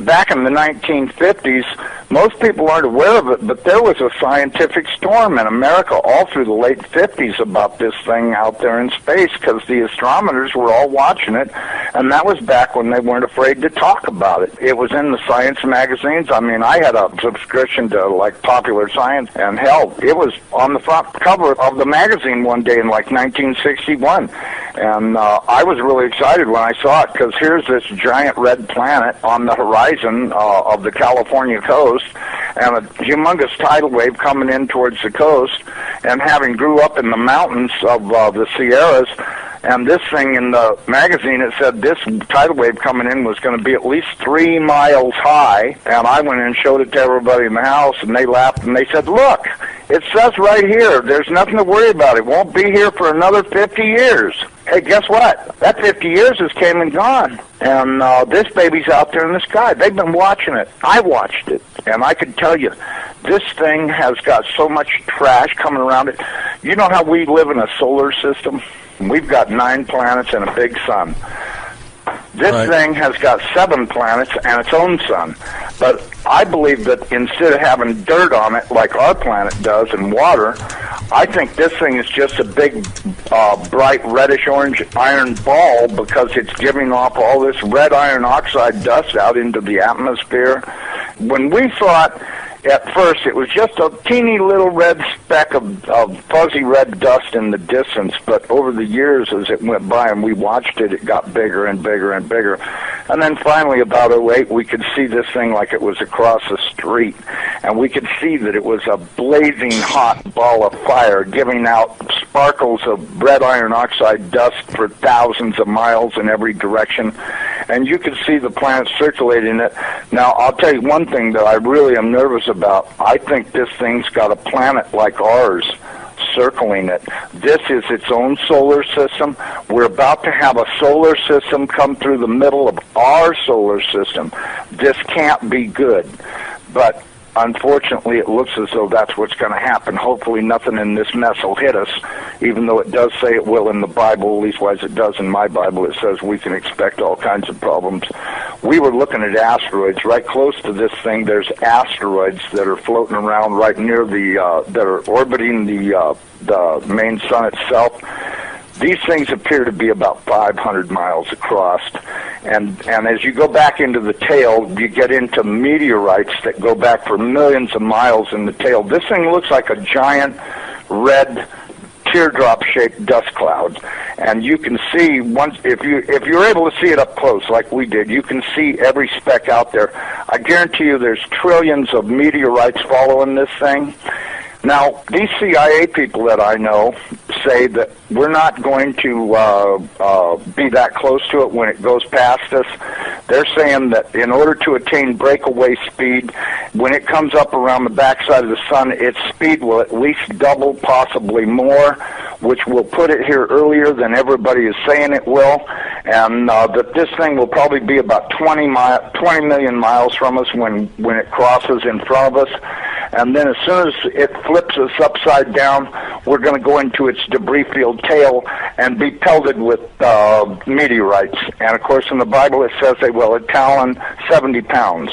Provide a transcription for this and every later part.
back in the 1950s, most people aren't aware of it, but there was a scientific storm in America all through the late 50s about this thing out there in space, because the astronomers were all watching it, and that was back when they weren't afraid to talk about it. It was in the science magazines. I mean, I had a subscription to, like, Popular Science, and hell, it was on the front cover of the magazine one day in, like, 1961. And I was really excited when I saw it, because here's this giant red planet on the horizon of the California coast, and a humongous tidal wave coming in towards the coast, and having grew up in the mountains of the Sierras, and this thing in the magazine, it said this tidal wave coming in was going to be at least 3 miles high, and I went in and showed it to everybody in the house, and they laughed, and they said, look, it says right here, there's nothing to worry about. It won't be here for another 50 years. Hey, guess what? That 50 years has came and gone, and this baby's out there in the sky. They've been watching it. I watched it, and I can tell you, this thing has got so much trash coming around it. You know how we live in a solar system? We've got 9 planets and a big sun. This thing has got 7 planets and its own sun. But I believe that instead of having dirt on it like our planet does and water, I think this thing is just a big, bright reddish-orange iron ball, because it's giving off all this red iron oxide dust out into the atmosphere. When we thought at first it was just a teeny little red speck of fuzzy red dust in the distance, but over the years as it went by and we watched it, it got bigger and bigger and bigger. And then finally about '08 we could see this thing like it was across the street, and we could see that it was a blazing hot ball of fire giving out sparkles of red iron oxide dust for thousands of miles in every direction, and you could see the planet circulating it. Now I'll tell you one thing that I really am nervous about. I think this thing's got a planet like ours circling it. This is its own solar system. We're about to have a solar system come through the middle of our solar system. This can't be good. But unfortunately, it looks as though that's what's going to happen. Hopefully nothing in this mess will hit us, even though it does say it will in the Bible, at leastwise it does in my Bible. It says we can expect all kinds of problems. We were looking at asteroids. Right close to this thing, there's asteroids that are floating around right near that are orbiting the main sun itself. These things appear to be about 500 miles across, and as you go back into the tail, you get into meteorites that go back for millions of miles in the tail. This thing looks like a giant red teardrop-shaped dust cloud, and you can see once if you're able to see it up close like we did, you can see every speck out there. I guarantee you, there's trillions of meteorites following this thing. Now, these CIA people that I know say that we're not going to be that close to it when it goes past us. They're saying that in order to attain breakaway speed, when it comes up around the backside of the sun, its speed will at least double, possibly more, which will put it here earlier than everybody is saying it will, and that this thing will probably be about 20 million miles from us when it crosses in front of us. And then as soon as it flips us upside down, we're going to go into its debris-filled tail and be pelted with meteorites. And, of course, in the Bible it says they will talon 70 pounds.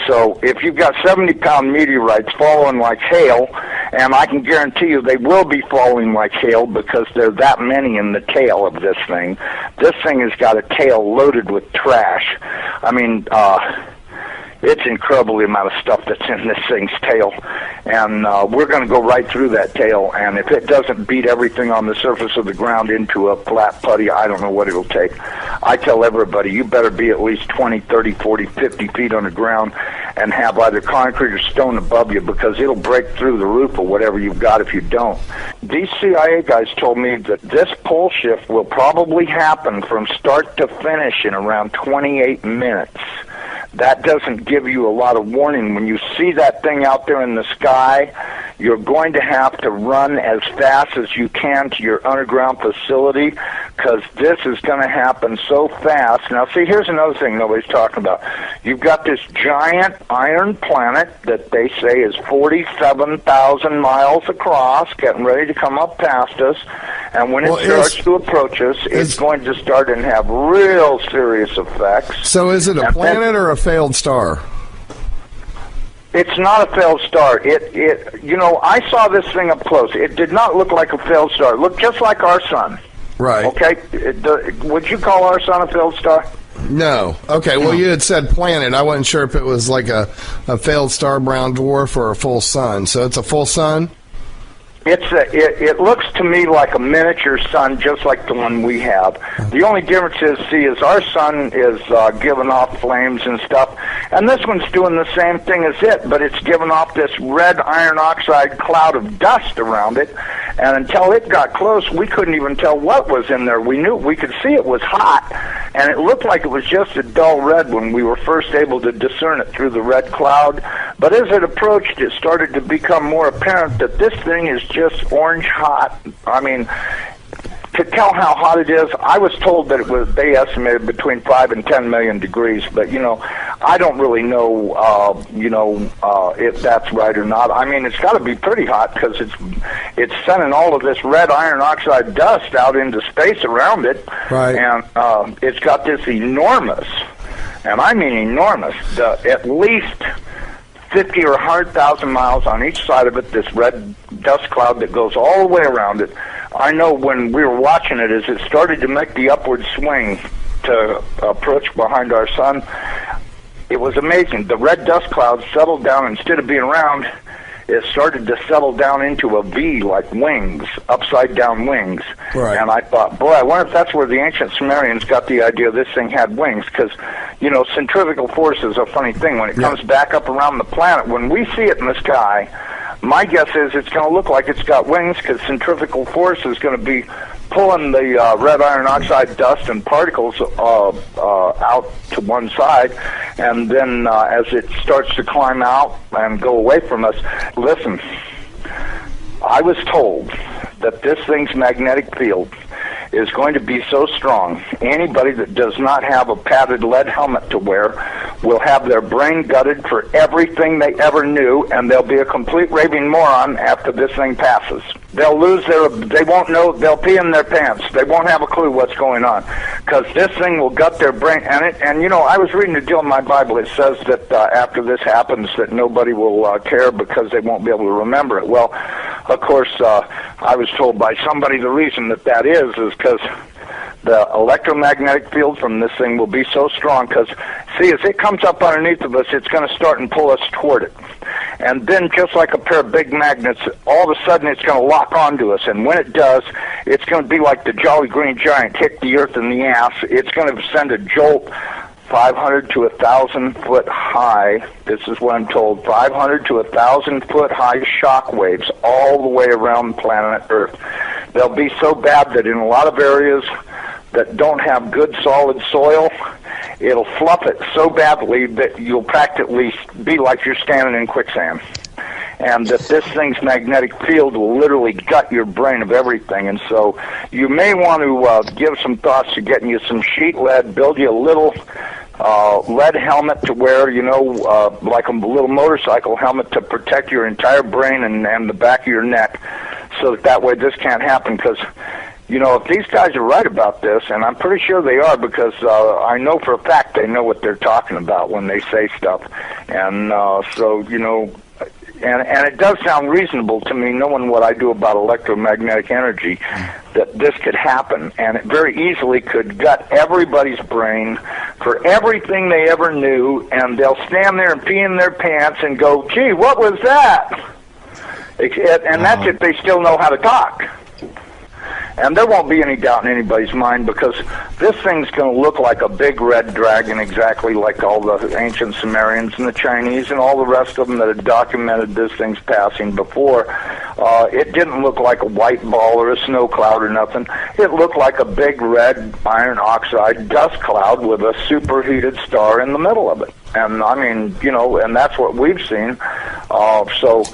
So if you've got 70-pound meteorites falling like hail, and I can guarantee you they will be falling like hail because there are that many in the tail of this thing. This thing has got a tail loaded with trash. I mean, it's incredible the amount of stuff that's in this thing's tail, and we're going to go right through that tail, and if it doesn't beat everything on the surface of the ground into a flat putty, I don't know what it'll take. I tell everybody, you better be at least 20, 30, 40, 50 feet on the ground and have either concrete or stone above you, because it'll break through the roof of whatever you've got if you don't. These CIA guys told me that this pole shift will probably happen from start to finish in around 28 minutes. That doesn't give you a lot of warning. When you see that thing out there in the sky, you're going to have to run as fast as you can to your underground facility, because this is going to happen so fast. Now, see, here's another thing nobody's talking about. You've got this giant iron planet that they say is 47,000 miles across, getting ready to come up past us, and when it starts to approach us, it's going to start and have real serious effects. So is it a planet or a failed star? It's not a failed star. I saw this thing up close. It did not look like a failed star. It looked just like our sun. Right. Okay. Would you call our sun a failed star? No. Okay. Well, you had said planet. I wasn't sure if it was like a failed star, brown dwarf, or a full sun. So it's a full sun? It looks to me like a miniature sun, just like the one we have. The only difference is our sun is giving off flames and stuff, and this one's doing the same thing as it, but it's giving off this red iron oxide cloud of dust around it, and until it got close, we couldn't even tell what was in there. We could see it was hot, and it looked like it was just a dull red when we were first able to discern it through the red cloud, but as it approached, it started to become more apparent that this thing is just orange hot. I mean, to tell how hot it is, I was told that they estimated between 5 and 10 million degrees, but, I don't really know, if that's right or not. I mean, it's got to be pretty hot because it's sending all of this red iron oxide dust out into space around it. Right. And it's got this enormous, and I mean enormous, at least 50 or 100,000 miles on each side of it, this red dust cloud that goes all the way around it. I know when we were watching it, as it started to make the upward swing to approach behind our sun, it was amazing. The red dust cloud settled down. Instead of being round, it started to settle down into a V, like wings, upside-down wings. Right. And I thought, boy, I wonder if that's where the ancient Sumerians got the idea this thing had wings, because, centrifugal force is a funny thing. When it comes back up around the planet, when we see it in the sky, my guess is it's going to look like it's got wings, because centrifugal force is going to be pulling the red iron oxide dust and particles out to one side, and then as it starts to climb out and go away from us, listen, I was told that this thing's magnetic field is going to be so strong, anybody that does not have a padded lead helmet to wear will have their brain gutted for everything they ever knew, and they'll be a complete raving moron after this thing passes. They'll they won't know, they'll pee in their pants. They won't have a clue what's going on, because this thing will gut their brain. And I was reading a deal in my Bible. It says that after this happens, that nobody will care because they won't be able to remember it. Well, of course, I was told by somebody the reason that is because the electromagnetic field from this thing will be so strong, because, see, as it comes up underneath of us, it's going to start and pull us toward it. And then, just like a pair of big magnets, all of a sudden it's going to lock onto us. And when it does, it's going to be like the Jolly Green Giant hit the earth in the ass. It's going to send a jolt 500 to 1,000 foot high. This is what I'm told. 500 to 1,000 foot high shock waves all the way around planet Earth. They'll be so bad that in a lot of areas that don't have good solid soil, it'll fluff it so badly that you'll practically be like you're standing in quicksand. And that this thing's magnetic field will literally gut your brain of everything. And so you may want to give some thoughts to getting you some sheet lead, build you a little lead helmet to wear, like a little motorcycle helmet to protect your entire brain and the back of your neck, so that way this can't happen. Because if these guys are right about this, and I'm pretty sure they are, because I know for a fact they know what they're talking about when they say stuff. And and it does sound reasonable to me, knowing what I do about electromagnetic energy, that this could happen. And it very easily could gut everybody's brain for everything they ever knew, and they'll stand there and pee in their pants and go, gee, what was that? And that's if they still know how to talk. And there won't be any doubt in anybody's mind, because this thing's going to look like a big red dragon, exactly like all the ancient Sumerians and the Chinese and all the rest of them that had documented this thing's passing before. It didn't look like a white ball or a snow cloud or nothing. It looked like a big red iron oxide dust cloud with a superheated star in the middle of it. And I mean, and that's what we've seen. So,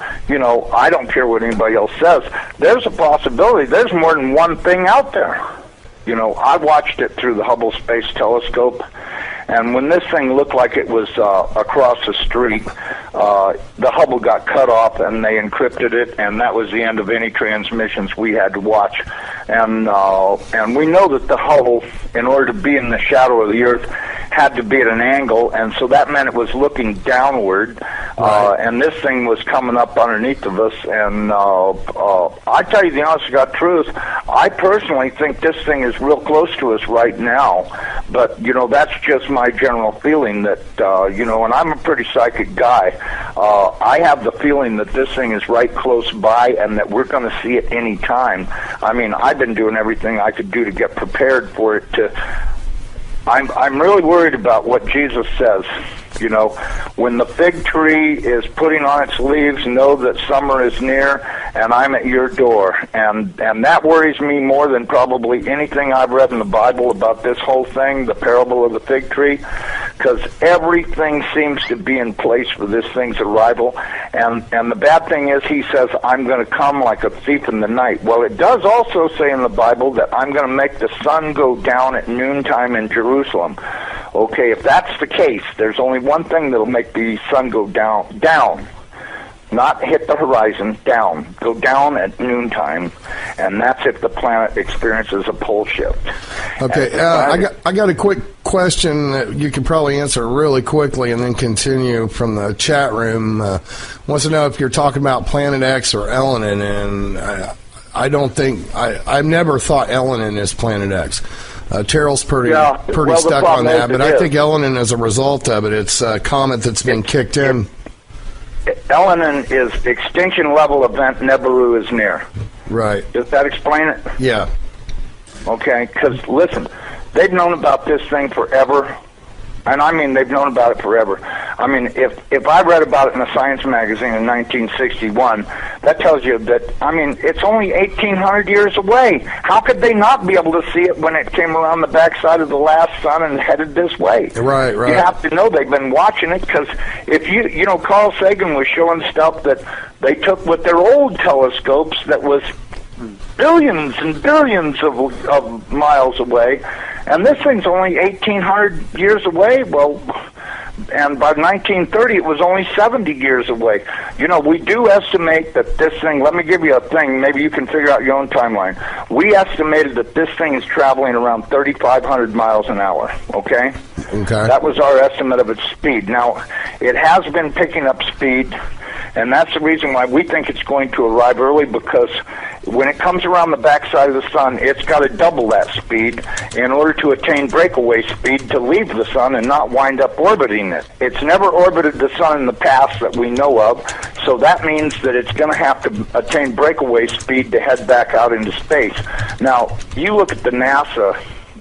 I don't care what anybody else says. There's a possibility. There's more than one thing out there. I watched it through the Hubble Space Telescope, and when this thing looked like it was across the street, the Hubble got cut off, and they encrypted it, and that was the end of any transmissions we had to watch. And we know that the Hubble, in order to be in the shadow of the Earth, had to be at an angle, and so that meant it was looking downward, and this thing was coming up underneath of us. And I tell you the honest to God truth, I personally think this thing is real close to us right now, but that's just my general feeling that and I'm a pretty psychic guy. I have the feeling that this thing is right close by and that we're going to see it any time. I mean, I've been doing everything I could do to get prepared for it. I'm really worried about what Jesus says. When the fig tree is putting on its leaves, know that summer is near, and I'm at your door. And that worries me more than probably anything I've read in the Bible about this whole thing, the parable of the fig tree, because everything seems to be in place for this thing's arrival. And the bad thing is, he says, I'm going to come like a thief in the night. Well, it does also say in the Bible that I'm going to make the sun go down at noontime in Jerusalem. Okay, if that's the case, there's only one thing that'll make the sun go down, not hit the horizon, go down at noontime, and that's if the planet experiences a pole shift. Okay, I got a quick question that you can probably answer really quickly and then continue from the chat room. Wants to know if you're talking about Planet X or Elenin, and I don't think, I've never thought Elenin is Planet X. Terrell's pretty stuck on that, but I think Elenin is a result of it. It's a comet that's been kicked in. Elenin is extinction level event, nibiru is near. Right. Does that explain it? Yeah. Okay, because listen, they've known about this thing forever. And I mean, they've known about it forever. I mean, if I read about it in a science magazine in 1961, that tells you that, I mean, it's only 1,800 years away. How could they not be able to see it when it came around the backside of the last sun and headed this way? Right. You have to know they've been watching it, because if Carl Sagan was showing stuff that they took with their old telescopes that was billions and billions of miles away, and this thing's only 1,800 years away. Well, and by 1930 it was only 70 years away. We do estimate that this thing, let me give you a thing, maybe you can figure out your own timeline. We estimated that this thing is traveling around 3,500 miles an hour, okay? Okay. That was our estimate of its speed. Now, it has been picking up speed, and that's the reason why we think it's going to arrive early, because when it comes around the backside of the sun, it's got to double that speed in order to attain breakaway speed to leave the sun and not wind up orbiting it. It's never orbited the sun in the past that we know of, so that means that it's going to have to attain breakaway speed to head back out into space. Now, you look at the NASA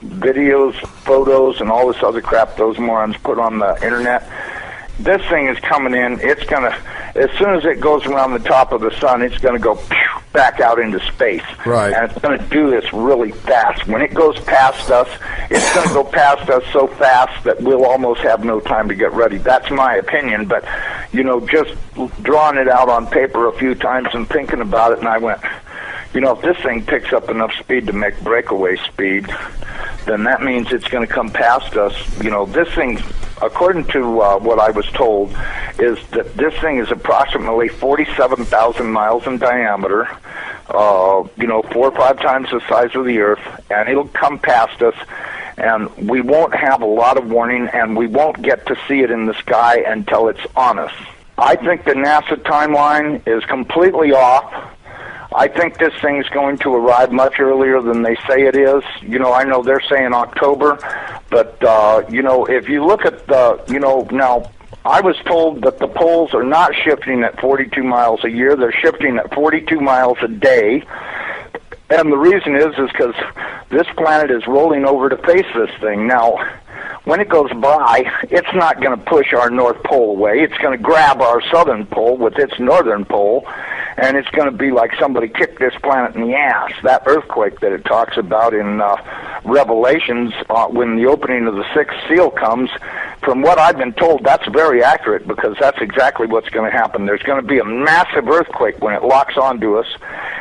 videos, photos, and all this other crap those morons put on the internet. This thing is coming in. It's going to, as soon as it goes around the top of the sun, it's going to go back out into space. Right. And it's going to do this really fast. When it goes past us, it's going to go past us so fast that we'll almost have no time to get ready. That's my opinion. But, just drawing it out on paper a few times and thinking about it, and I went, if this thing picks up enough speed to make breakaway speed, then that means it's going to come past us. This thing, according to what I was told, is that this thing is approximately 47,000 miles in diameter, 4 or 5 times the size of the Earth, and it'll come past us, and we won't have a lot of warning, and we won't get to see it in the sky until it's on us. I think the NASA timeline is completely off. I think this thing's going to arrive much earlier than they say it is. I know they're saying October, but, if you look at now, I was told that the poles are not shifting at 42 miles a year. They're shifting at 42 miles a day. And the reason is because this planet is rolling over to face this thing. Now, when it goes by, it's not going to push our North Pole away. It's going to grab our southern pole with its northern pole, and it's going to be like somebody kicked this planet in the ass. That earthquake that it talks about in Revelations, when the opening of the sixth seal comes, from what I've been told, that's very accurate, because that's exactly what's going to happen. There's going to be a massive earthquake when it locks onto us.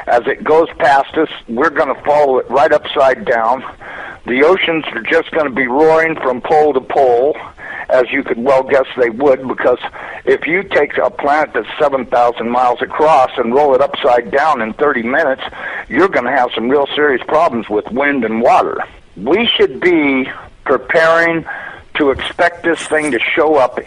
As it goes past us, we're going to follow it right upside down. The oceans are just going to be roaring from pole to pole, as you could well guess they would, because if you take a planet that's 7,000 miles across and roll it upside down in 30 minutes, you're going to have some real serious problems with wind and water. We should be preparing to expect this thing to show up